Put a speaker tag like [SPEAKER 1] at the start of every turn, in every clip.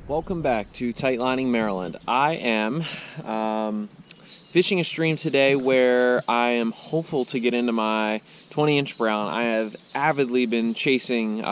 [SPEAKER 1] Welcome back to Tightlining Maryland. I am fishing a stream today where I am hopeful to get into my 20-inch brown. I have avidly been chasing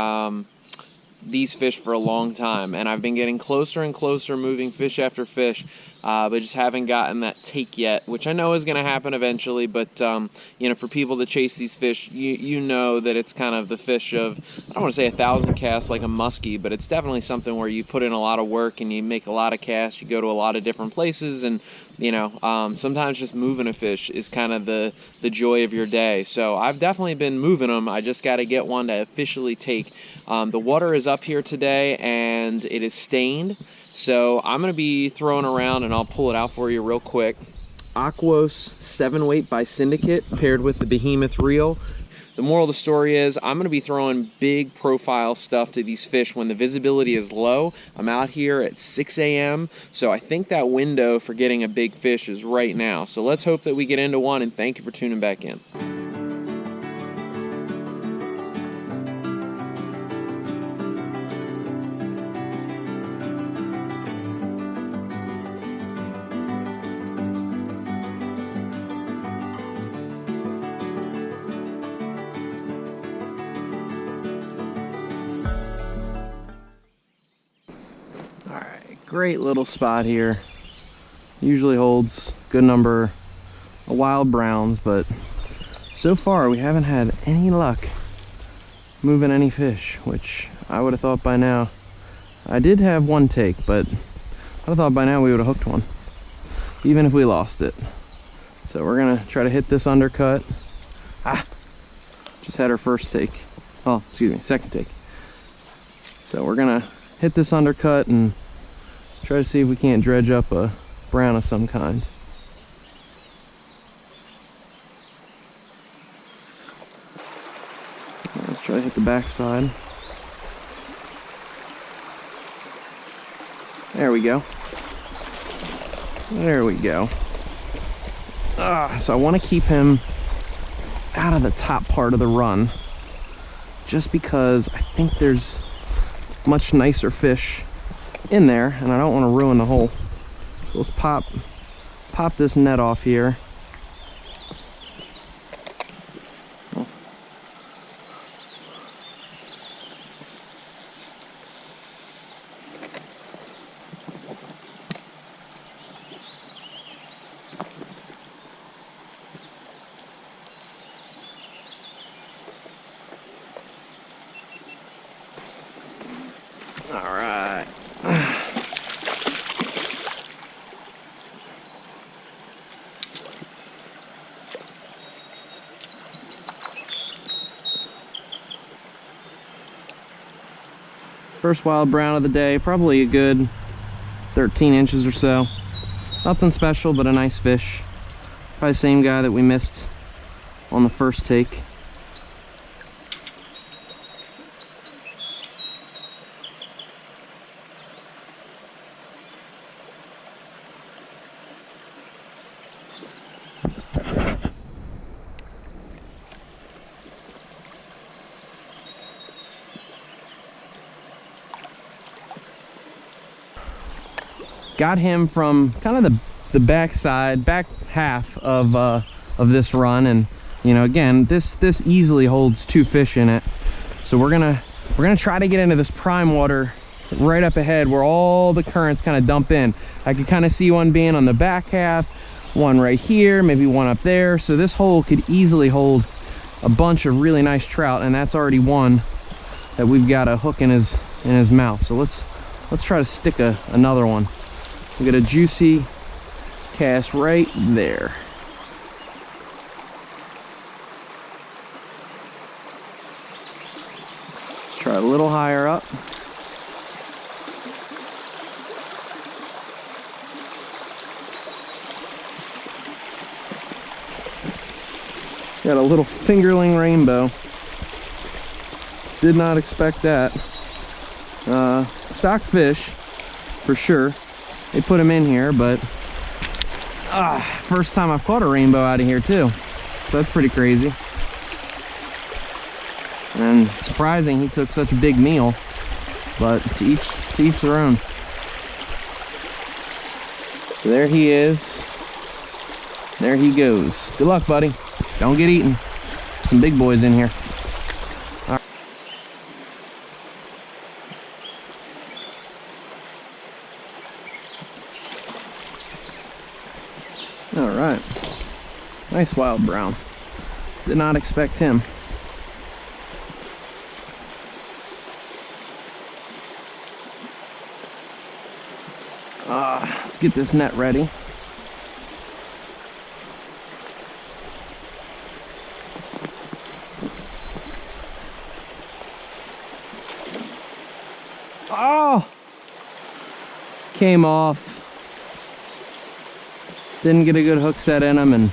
[SPEAKER 1] these fish for a long time, and I've been getting closer and closer, moving fish after fish, but just haven't gotten that take yet, which I know is going to happen eventually. But you know, for people that chase these fish, you know that it's kind of the fish of, I don't want to say 1,000 casts like a muskie, but it's definitely something where you put in a lot of work and you make a lot of casts. You go to a lot of different places, and you know, sometimes just moving a fish is kind of the joy of your day. So I've definitely been moving them. I just got to get one to officially take. The water is up here today and it is stained, so I'm going to be throwing around, and I'll pull it out for you real quick. Aquos 7-weight by Syndicate paired with the Behemoth reel. The moral of the story is I'm going to be throwing big profile stuff to these fish when the visibility is low. I'm out here at 6 a.m. so I think that window for getting a big fish is right now. So let's hope that we get into one, and thank you for tuning back in. Great little spot here. Usually holds good number of wild browns, but so far we haven't had any luck moving any fish, which I would have thought by now. I did have one take, but I would have thought by now we would have hooked one, even if we lost it. So we're gonna try to hit this undercut. Just had our first take. Oh, excuse me, second take. So we're gonna hit this undercut and try to see if we can't dredge up a brown of some kind. Let's try to hit the backside. There we go. There we go. So I want to keep him out of the top part of the run, just because I think there's much nicer fish in there, and I don't want to ruin the hole. So let's pop this net off here. All right. First wild brown of the day, probably a good 13 inches or so. Nothing special, but a nice fish. Probably the same guy that we missed on the first take. Got him from kind of the back half of this run, and you know, again, this easily holds 2 fish in it. So we're gonna try to get into this prime water right up ahead where all the currents kind of dump in. I could kind of see one being on the back half, one right here, maybe one up there. So this hole could easily hold a bunch of really nice trout, and that's already one that we've got a hook in his in his mouth. So let's try to stick another one. We get a juicy cast right there. Let's try a little higher up. Got a little fingerling rainbow. Did not expect that. Stock fish, for sure. They put them in here, but first time I've caught a rainbow out of here too. So that's pretty crazy. And surprising he took such a big meal, but to each their own. So there he is. There he goes. Good luck, buddy. Don't get eaten. Some big boys in here. All right. Nice wild brown. Did not expect him. Let's get this net ready. Oh! Came off. Didn't get a good hook set in him and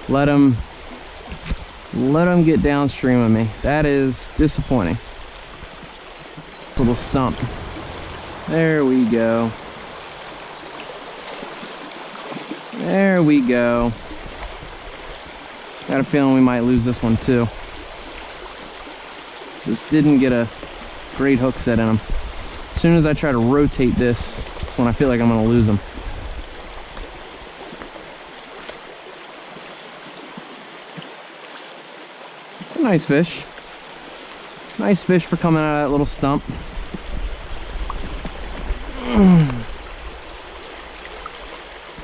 [SPEAKER 1] let him get downstream of me. That is disappointing. Little stump. There we go. There we go. Got a feeling we might lose this one too. Just didn't get a great hook set in him. As soon as I try to rotate this, that's when I feel like I'm gonna lose him. It's a nice fish. Nice fish for coming out of that little stump.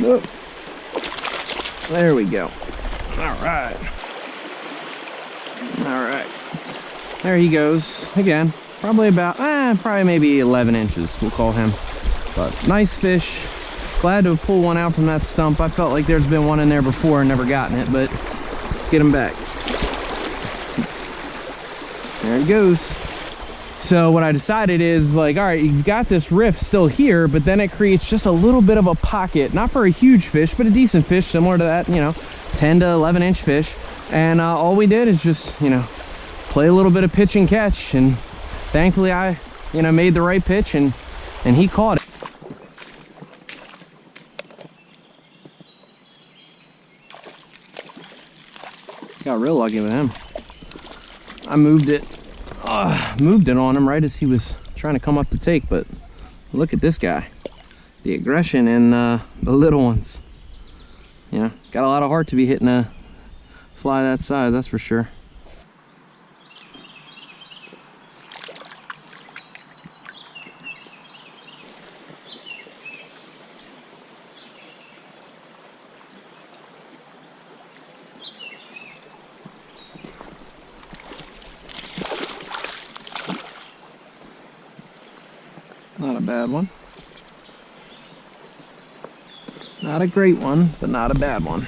[SPEAKER 1] Oh. There we go. All right. All right. There he goes. Again, probably about, probably maybe 11 inches, we'll call him. But nice fish. Glad to have pulled one out from that stump. I felt like there's been one in there before and never gotten it, but let's get him back. There he goes. So what I decided is, like, all right, you've got this rift still here, but then it creates just a little bit of a pocket, not for a huge fish, but a decent fish, similar to that, you know, 10 to 11 inch fish. And all we did is just, you know, play a little bit of pitch and catch, and thankfully I, you know, made the right pitch and he caught it. Got real lucky with him. I moved it on him right as he was trying to come up to take, but look at this guy. The aggression in the little ones. You know, got a lot of heart to be hitting a fly that size, that's for sure. Not a bad one. Not a great one, but not a bad one.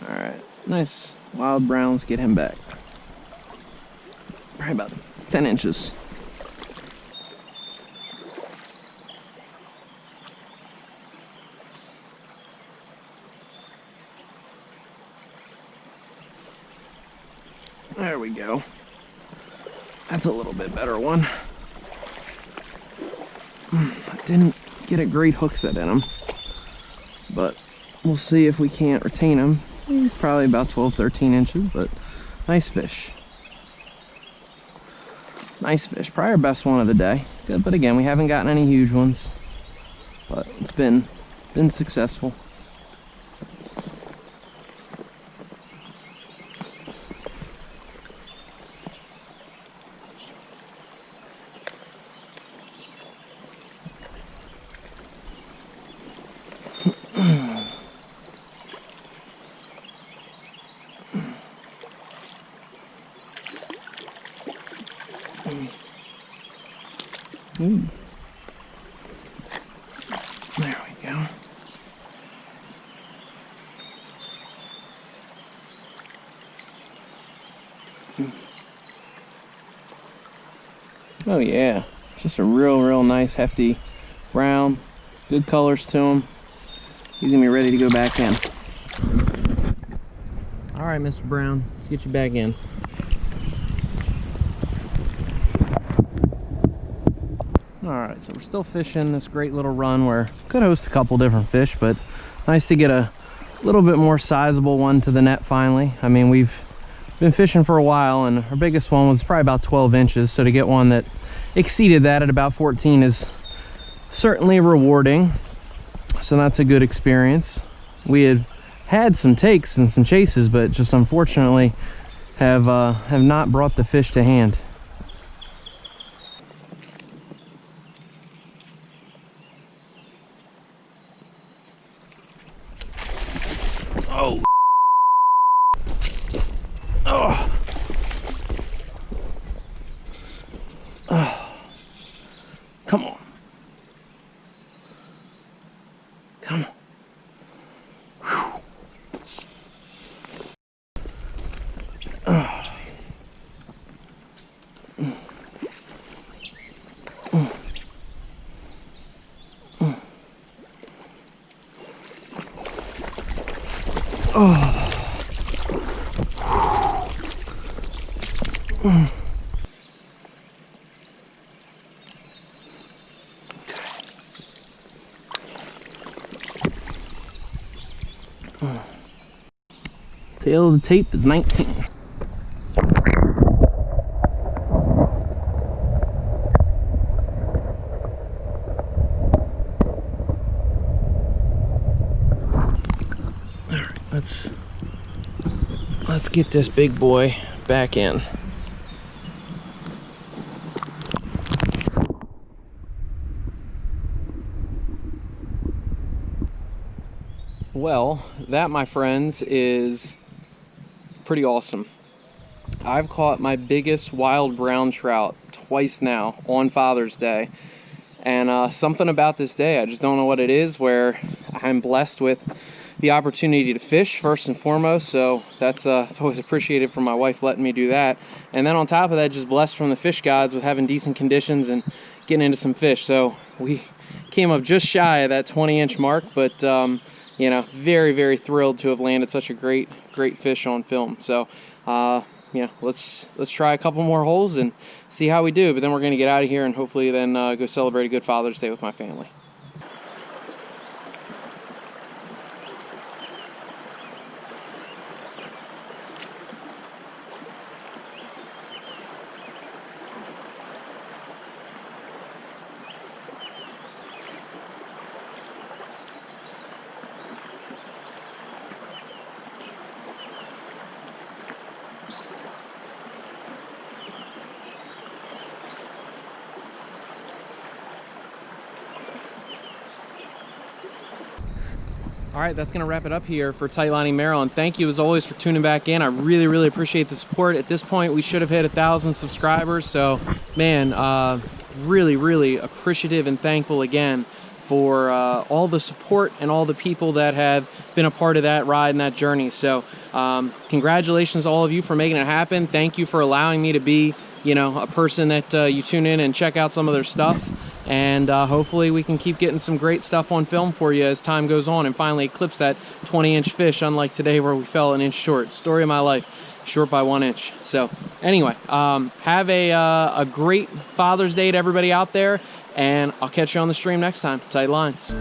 [SPEAKER 1] Alright, nice wild brown. Let's get him back. Probably about 10 inches. There we go. That's a little bit better one. I didn't get a great hook set in him, but we'll see if we can't retain him He's probably about 12, 13 inches, but nice fish. Nice fish. Probably our best one of the day. Good, but again, we haven't gotten any huge ones, but it's been successful. Ooh. There we go. Oh yeah, just a real nice hefty brown, good colors to him. He's gonna be ready to go back in. All right, Mr. Brown, let's get you back in. Alright, so we're still fishing this great little run where could host a couple different fish, but nice to get a little bit more sizable one to the net finally. I mean, we've been fishing for a while and our biggest one was probably about 12 inches, so to get one that exceeded that at about 14 is certainly rewarding. So that's a good experience. We had some takes and some chases, but just unfortunately have not brought the fish to hand. Oh. Oh. Oh. Come on. Come on. Whew. Oh. Oh. Tail of the tape is 19. All right, let's get this big boy back in. Well, that, my friends, is pretty awesome. I've caught my biggest wild brown trout twice now on Father's Day, and something about this day, I just don't know what it is, where I'm blessed with the opportunity to fish first and foremost, so that's it's always appreciated from my wife letting me do that. And then on top of that, just blessed from the fish gods with having decent conditions and getting into some fish. So we came up just shy of that 20-inch mark, but you know, very thrilled to have landed such a great fish on film. So you know, let's try a couple more holes and see how we do, but then we're going to get out of here and hopefully then go celebrate a good Father's Day with my family. All right, that's gonna wrap it up here for Tightlining Maryland. Thank you as always for tuning back in. I really appreciate the support. At this point, we should have hit 1,000 subscribers. So, man, really appreciative and thankful again for all the support and all the people that have been a part of that ride and that journey. So, congratulations to all of you for making it happen. Thank you for allowing me to be, you know, a person that you tune in and check out some of their stuff. And hopefully we can keep getting some great stuff on film for you as time goes on and finally eclipse that 20-inch fish, unlike today where we fell an inch short. Story of my life, short by 1 inch. So anyway, have a great Father's Day to everybody out there, and I'll catch you on the stream next time. Tight lines.